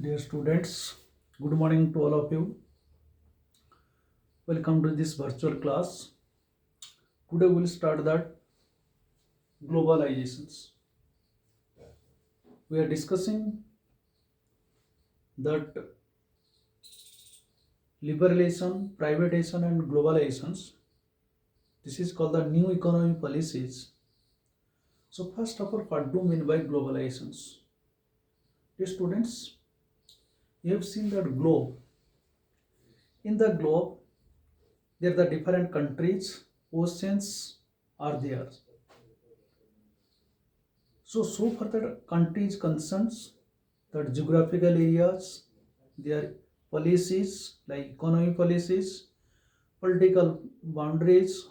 Dear students, good morning to all of you. Welcome to this virtual class. Today we'll start that globalizations. We are discussing that liberalization, privatization and globalizations. This is called the new economy policies. So first of all, what do you mean by globalizations? Dear students, you have seen that globe. In the globe, there are the different countries, oceans are there. So far the country is concerns that geographical areas, their policies like economic policies, political boundaries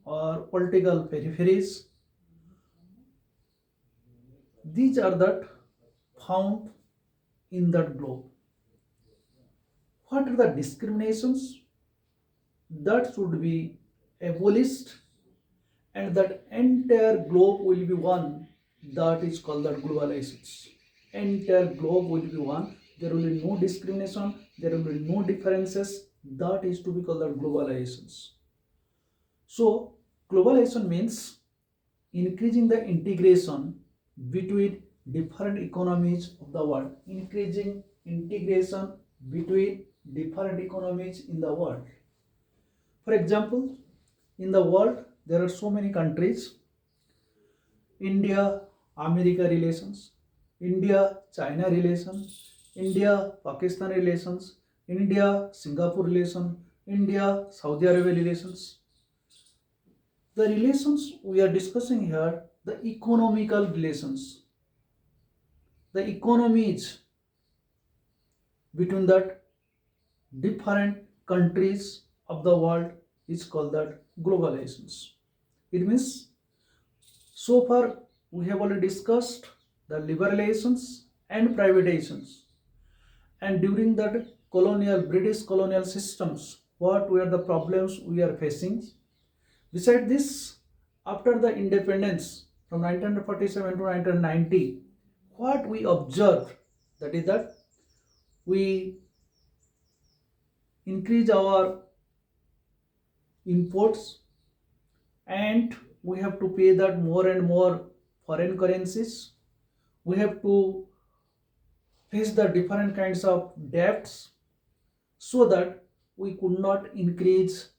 or political peripheries, these are that found in that globe. What are the discriminations that should be abolished and that entire globe will be one, that is called that globalization. Entire globe will be one, there will be no discrimination, there will be no differences, that is to be called that globalizations. So globalization means increasing the integration between different economies of the world, increasing integration between different economies in the world. For example, in the world there are so many countries: India America relations, India China relations, India Pakistan relations, India Singapore relations, India Saudi Arabia relations. The relations we are discussing here, the economical relations, the economies between that different countries of the world is called that globalizations. It means so far we have already discussed the liberalizations and privatizations, and during that colonial British colonial systems, what were the problems we are facing. Beside this, after the independence from 1947 to 1990, what we observed, that is that we increase our imports and we have to pay that more and more foreign currencies. We have to face the different kinds of debts so that we could not increase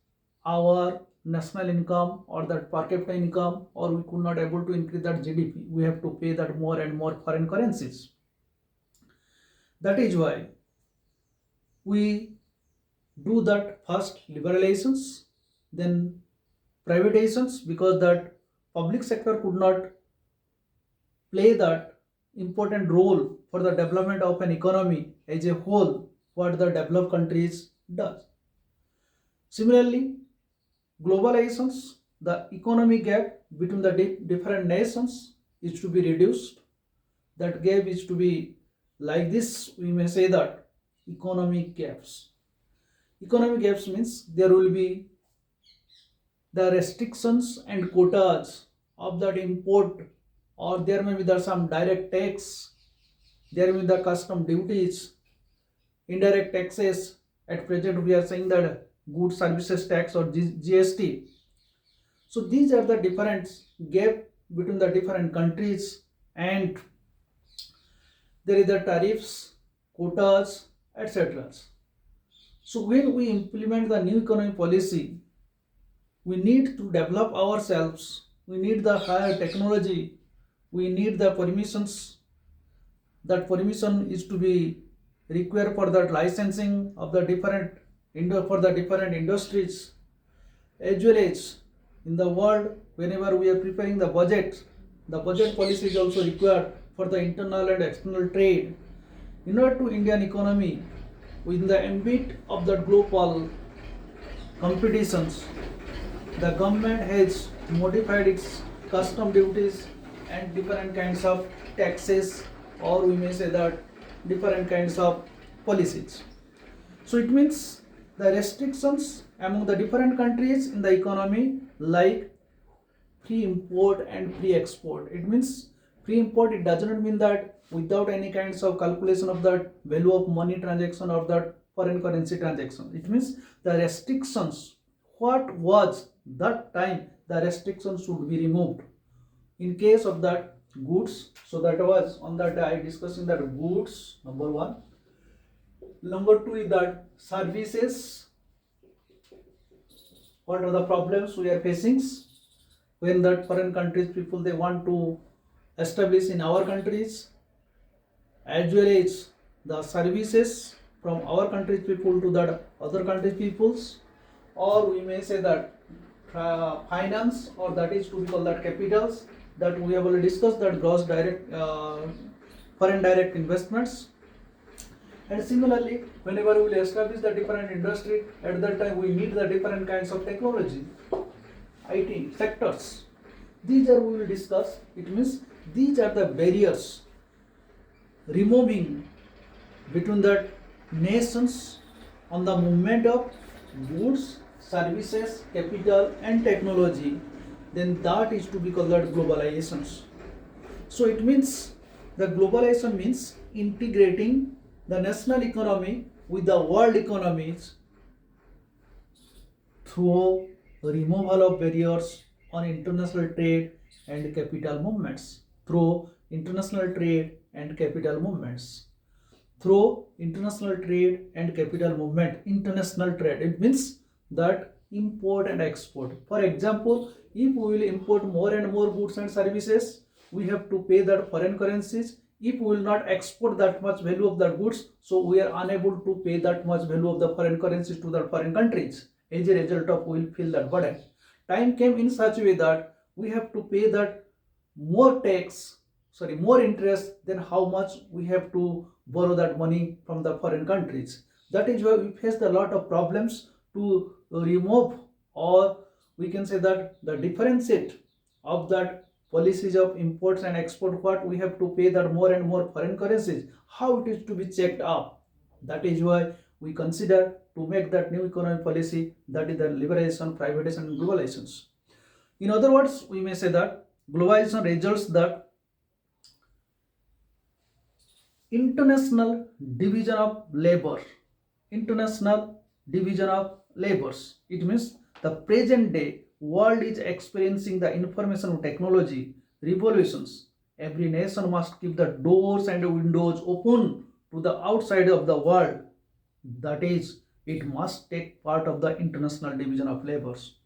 our national income or that per capita income, or we could not able to increase that GDP. We have to pay that more and more foreign currencies. That is why we do that first liberalizations, then privatizations, because that public sector could not play that important role for the development of an economy as a whole, what the developed countries does. Similarly, globalizations, the economic gap between the different nations is to be reduced. That gap is to be like this, we may say that economic gaps. Economic gaps means there will be the restrictions and quotas of that import, or there may be there some direct tax, there may be the custom duties, indirect taxes. At present we are saying that goods services tax or GST. So these are the different gap between the different countries, and there is the tariffs, quotas, etc. So when we implement the new economic policy, we need to develop ourselves, we need the higher technology, we need the permissions. That permission is to be required for that licensing of the different for the different industries, as well as in the world whenever we are preparing the budget policy is also required for the internal and external trade. In order to Indian economy, within the ambit of the global competitions, the government has modified its custom duties and different kinds of taxes, or we may say that different kinds of policies. So it means the restrictions among the different countries in the economy, like free import and free export. It means Free import, it does not mean that without any kinds of calculation of that value of money transaction or that foreign currency transaction. It means the restrictions, what was that time, the restrictions should be removed. In case of that goods, so that was on that day I discussing that goods, number one. Number two is that services, what are the problems we are facing when that foreign countries people they want to establish in our countries, as well as the services from our country's people to that other country's peoples, or we may say that finance, or that is to be called that capitals, that we have already discussed, that gross direct foreign direct investments. And similarly, whenever we will establish the different industry, at that time we need the different kinds of technology, IT sectors. These are we will discuss. It means these are the barriers removing between the nations on the movement of goods, services, capital and technology. Then that is to be called that globalization. So it means the globalization means integrating the national economy with the world economies through removal of barriers on international trade and capital movements. Through international trade and capital movements. Through international trade and capital movement. International trade, it means that import and export. For example, if we will import more and more goods and services, we have to pay that foreign currencies. If we will not export that much value of the goods, so we are unable to pay that much value of the foreign currencies to the foreign countries. As a result of, we will feel that burden. Time came in such a way that we have to pay that more tax, more interest than how much we have to borrow that money from the foreign countries. That is why we face a lot of problems to remove, or we can say that the differentiate of that policies of imports and export, what we have to pay that more and more foreign currencies, how it is to be checked up. That is why we consider to make that new economic policy, that is the liberalization, privatization and globalizations. In other words, we may say that globalization results that international division of labor. International division of labors. It means the present day world is experiencing the information technology revolutions. Every nation must keep the doors and windows open to the outside of the world. That is, it must take part of the international division of labors.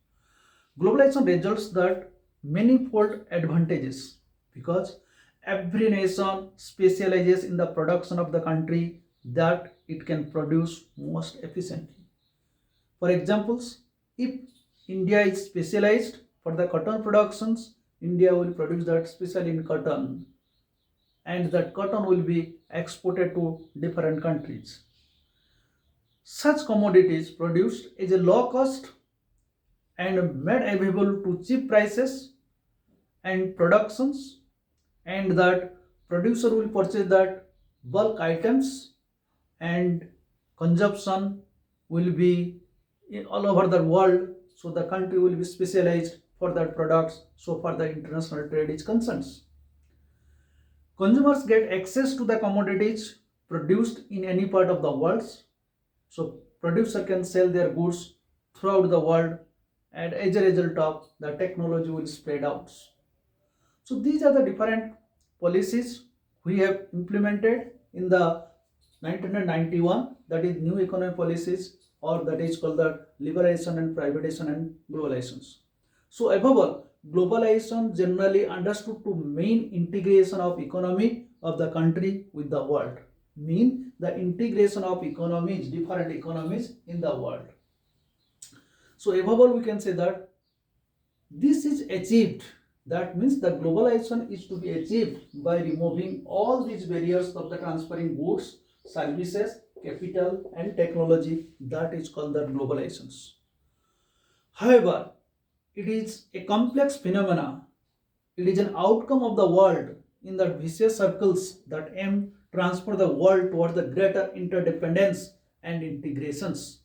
Globalization results that manifold advantages, because every nation specializes in the production of the country that it can produce most efficiently. For examples, if India is specialized for the cotton productions, India will produce that specially in cotton, and that cotton will be exported to different countries. Such commodities produced is a low cost and made available to cheap prices and productions, and that producer will purchase that bulk items, and consumption will be in all over the world, so the country will be specialized for that products, so far the international trade is concerned. Consumers get access to the commodities produced in any part of the world, so producer can sell their goods throughout the world, and as a result of the technology will spread out. So these are the different policies we have implemented in the 1991, that is new economic policies, or that is called the liberalization and privatization and globalizations. So above all, globalization generally understood to mean integration of economy of the country with the world, mean the integration of economies, different economies in the world. So above all, we can say that this is achieved. That means the globalization is to be achieved by removing all these barriers of the transferring goods, services, capital and technology. That is called the globalizations. However, it is a complex phenomena. It is an outcome of the world in the vicious circles that aim to transfer the world towards the greater interdependence and integrations.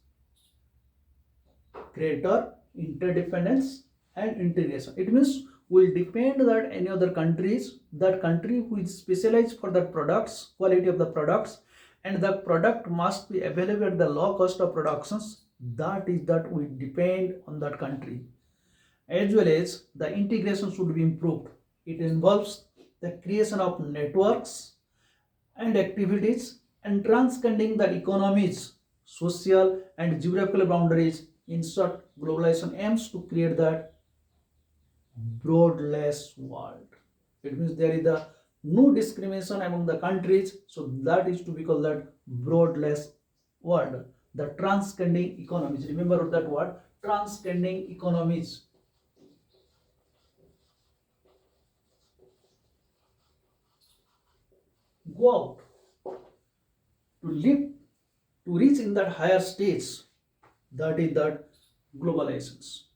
Greater interdependence and integration. It means will depend that any other countries, that country who is specialized for that products, quality of the products, and the product must be available at the low cost of productions. That is that we depend on that country, as well as the integration should be improved. It involves the creation of networks and activities and transcending the economies, social and geographical boundaries. In short, globalization aims to create that broadless world. It means there is the no discrimination among the countries, so that is to be called that broadless world. The transcending economies. Remember that word, transcending economies. Go out to live, to reach in that higher stage. That is that globalizations.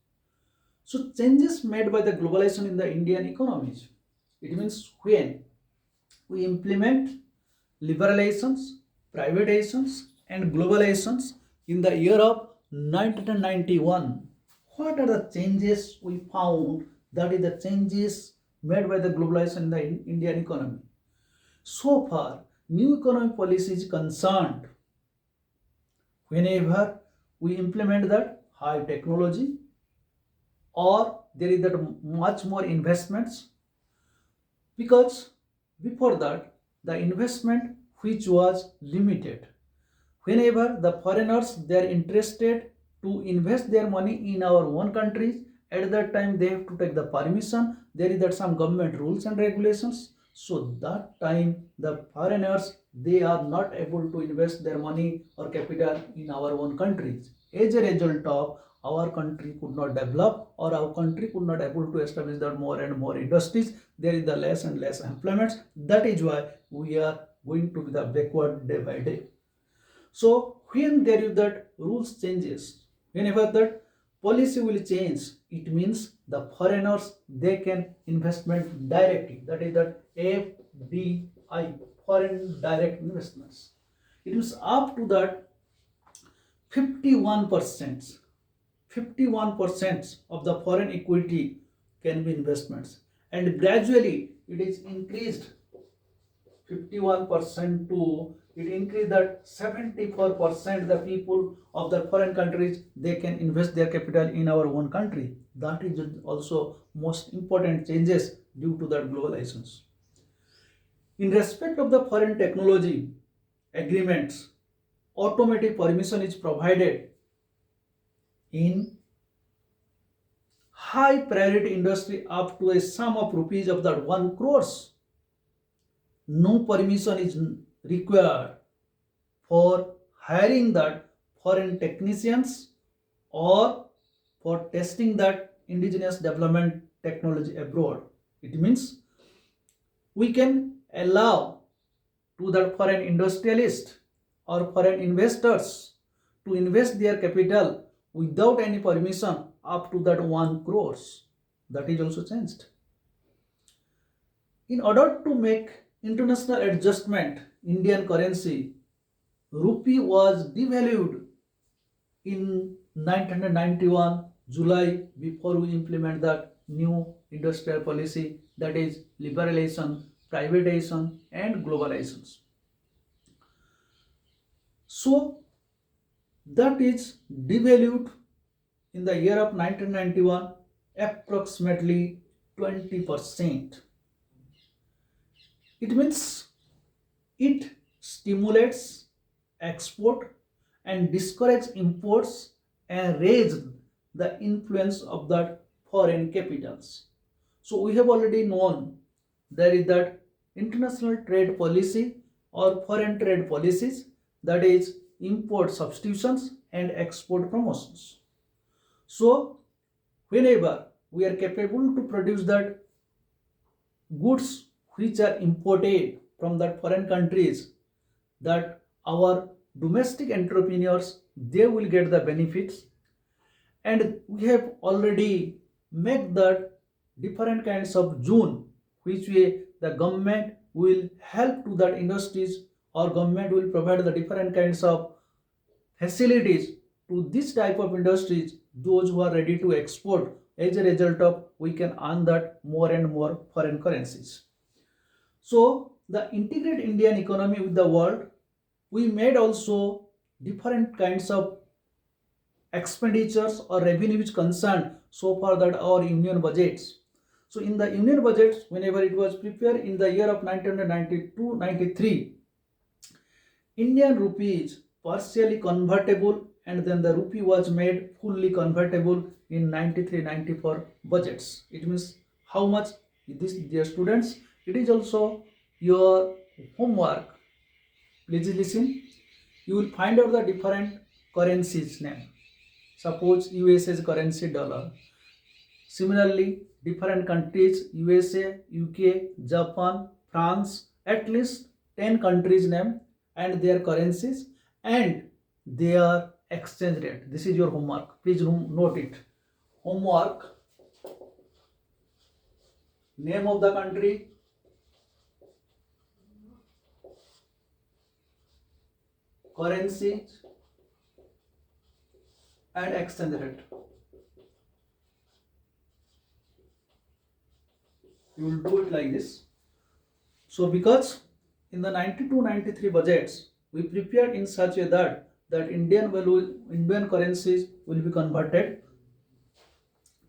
So changes made by the globalization in the Indian economies. It means when we implement liberalizations, privatizations, and globalizations in the year of 1991. What are the changes we found? That is the changes made by the globalization in the Indian economy. So far, new economic policy is concerned. Whenever we implement that high technology, or there is that much more investments, because before that the investment which was limited. Whenever the foreigners they are interested to invest their money in our own countries, at that time they have to take the permission. There is that some government rules and regulations, so that time the foreigners they are not able to invest their money or capital in our own countries. As a result of, our country could not develop, or our country could not able to establish that more and more industries. There is the less and less employment. That is why we are going to be the backward day by day. So when there is that rules changes, whenever that policy will change, it means the foreigners they can investment directly. That is that FDI, foreign direct investments. It is up to that 51%. 51% of the foreign equity can be investments, and gradually it is increased 51% to it increased that 74% the people of the foreign countries they can invest their capital in our own country. That is also most important changes due to that globalizations. In respect of the foreign technology agreements, automatic permission is provided in high priority industry up to a sum of rupees of that 1 crores. No permission is required for hiring that foreign technicians or for testing that indigenous development technology abroad. It means we can allow to the foreign industrialist or foreign investors to invest their capital without any permission up to that 1 crores. That is also changed. In order to make international adjustment, Indian currency rupee was devalued in 1991 July before we implement that new industrial policy, that is liberalization, privatization, and globalizations. So that is devalued in the year of 1991 approximately 20%. It means it stimulates export and discourages imports and raise the influence of that foreign capitals. So we have already known there is that international trade policy or foreign trade policies, that is import substitutions and export promotions. So whenever we are capable to produce that goods which are imported from that foreign countries, that our domestic entrepreneurs they will get the benefits, and we have already made that different kinds of zone which way the government will help to that industries, or government will provide the different kinds of facilities to this type of industries, those who are ready to export. As a result of we can earn that more and more foreign currencies. So the integrate Indian economy with the world, we made also different kinds of expenditures or revenue which concerned so far that our union budgets. So in the union budgets, whenever it was prepared in the year of 1992-93, Indian rupee is partially convertible and then the rupee was made fully convertible in 93-94 budgets. It means how much this, dear students, it is also your homework. Please listen. You will find out the different currencies name. Suppose USA's currency dollar. Similarly, different countries USA, UK, Japan, France, at least 10 countries name and their currencies and their exchange rate. This is your homework. Please note it. Homework, name of the country, currency and exchange rate. You will do it like this. So because in the 92-93 budgets, we prepared in such a way that Indian currencies will be converted,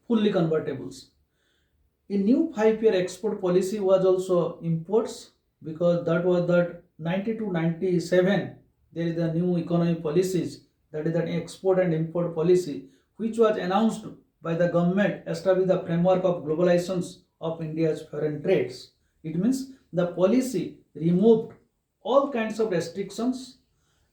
fully convertibles. A new 5-year export policy was also imports because that was that 92-97 there is a new economic policies, that is an export and import policy which was announced by the government establish the framework of globalizations of India's foreign trades. It means the policy removed all kinds of restrictions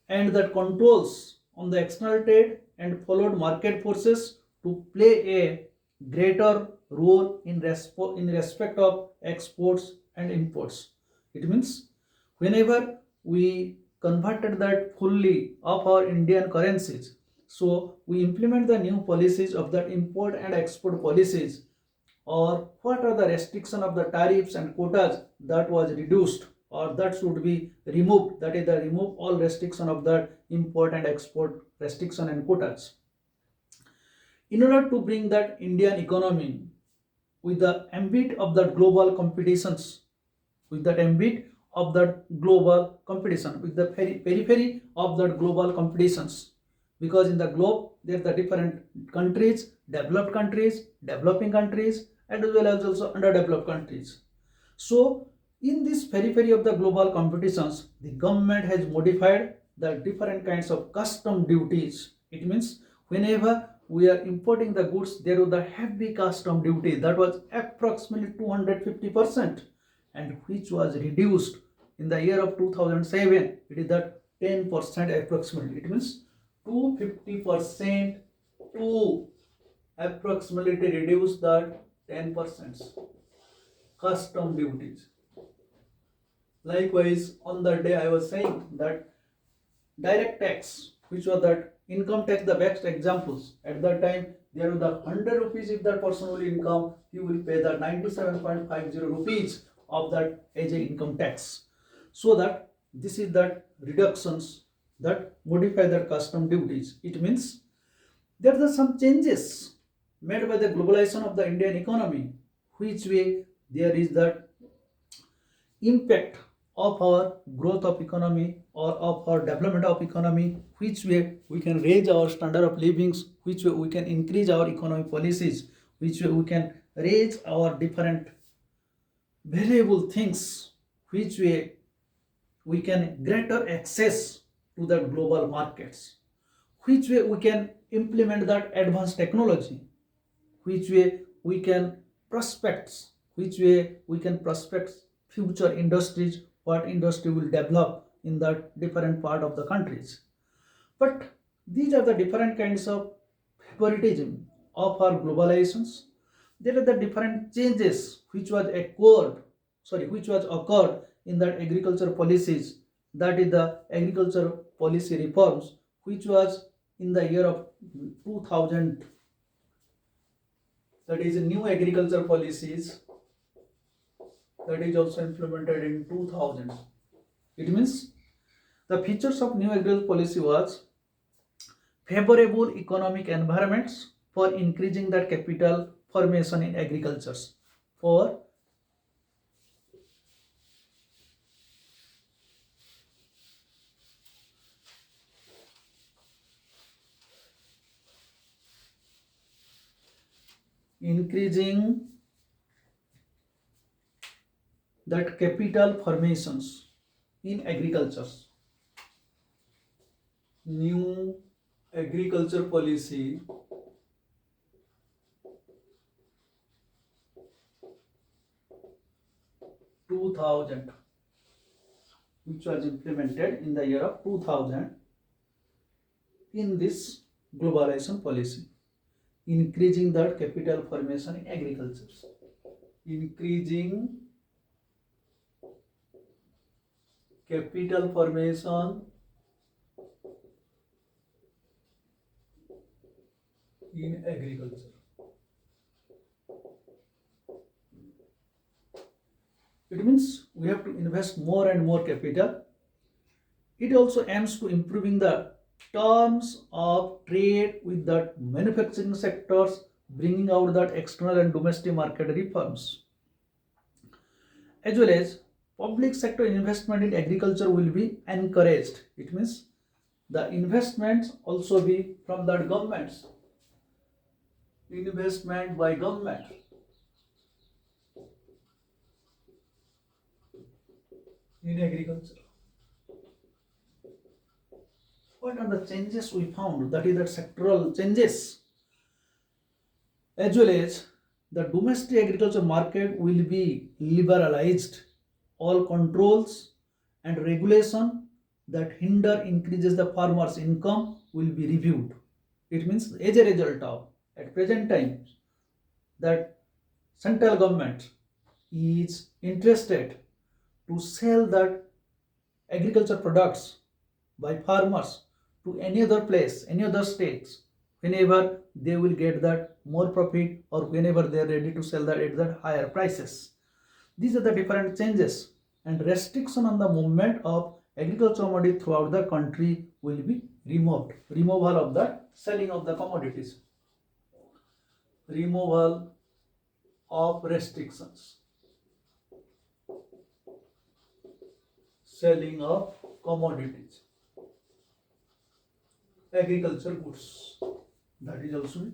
and that controls on the external trade and followed market forces to play a greater role in respect of exports and imports. It means whenever we converted that fully of our Indian currencies, so we implement the new policies of that import and export policies, or what are the restriction of the tariffs and quotas that was reduced or that should be removed, that is the remove all restriction of the import and export restriction and quotas. In order to bring that Indian economy with the ambit of the global competitions, with that ambit of that global competition, with the periphery of that global competitions, because in the globe there are the different countries, developed countries, developing countries, and as well as also underdeveloped countries. So in this periphery of the global competitions, the government has modified the different kinds of custom duties. It means whenever we are importing the goods, there was the heavy custom duty that was approximately 250% and which was reduced in the year of 2007. It is that 10% approximately. It means 250% to approximately reduce that 10% custom duties. Likewise, on that day I was saying that direct tax, which was that income tax, the best examples. At that time, there was the 100 rupees if that person will income, he will pay the 97.50 rupees of that as a income tax. So that this is that reductions that modify that custom duties. It means there are some changes made by the globalization of the Indian economy, which way there is that impact of our growth of economy or of our development of economy, which way we can raise our standard of livings, which way we can increase our economic policies, which way we can raise our different variable things, which way we can greater access to the global markets, which way we can implement that advanced technology, which way we can prospect, which way we can prospect future industries, what industry will develop in that different part of the countries. But these are the different kinds of favoritism of our globalizations. There are the different changes which was occurred in that agriculture policies, that is the agriculture policy reforms, which was in the year of 2000, that is new agriculture policies that is also implemented in 2000. It means the features of new agriculture policy was favorable economic environments for increasing the capital formation in agricultures for increasing that capital formations in agricultures. New agriculture policy 2000, which was implemented in the year of 2000 in this globalization policy, increasing the capital formation in agriculture. Increasing capital formation in agriculture. It means we have to invest more and more capital. It also aims to improving the terms of trade with the manufacturing sectors, bringing out that external and domestic market reforms. As well as public sector investment in agriculture will be encouraged. It means the investments also be from the governments. Investment by government in agriculture. What are the changes we found? That is the sectoral changes. As well as the domestic agriculture market will be liberalized. All controls and regulation that hinder increases the farmers' income will be reviewed. It means as a result of at present time that central government is interested to sell that agriculture products by farmers to any other place, any other states, whenever they will get that more profit or whenever they are ready to sell that at that higher prices. These are the different changes, and restriction on the movement of agricultural commodity throughout the country will be removed. Removal of the selling of the commodities. Removal of restrictions. Selling of commodities. Agricultural goods. That is also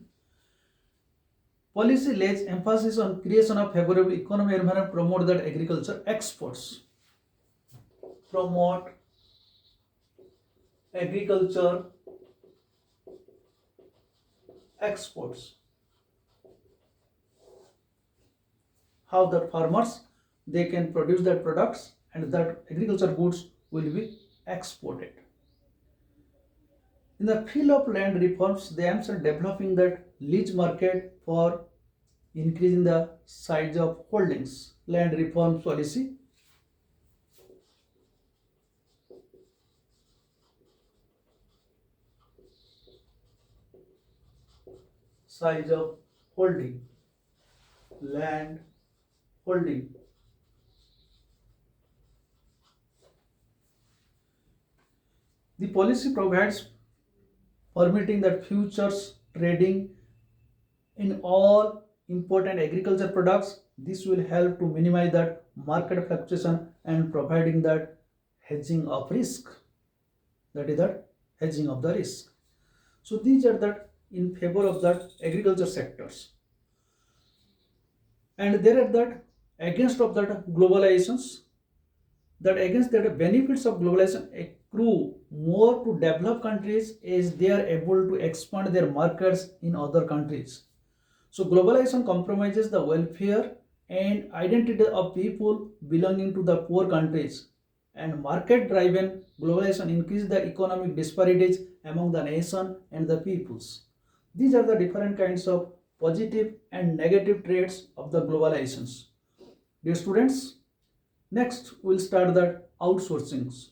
policy lays emphasis on creation of favorable economic environment, promote that agriculture exports. Promote agriculture exports. How the farmers they can produce their products and that agriculture goods will be exported. In the field of land reforms, they aims at developing that lease market for increasing the size of holdings. Land reform policy. Size of holding. Land holding. The policy provides permitting that futures trading in all important agriculture products. This will help to minimize that market fluctuation and providing that hedging of risk. That is that hedging of the risk. So these are that in favor of that agriculture sectors. And there are that against of that globalizations, that against that benefits of globalization accrue more to developed countries as they are able to expand their markets in other countries. So globalization compromises the welfare and identity of people belonging to the poor countries, and market driven globalization increases the economic disparities among the nation and the peoples. These are the different kinds of positive and negative traits of the globalizations. Dear students, next we'll start the outsourcings.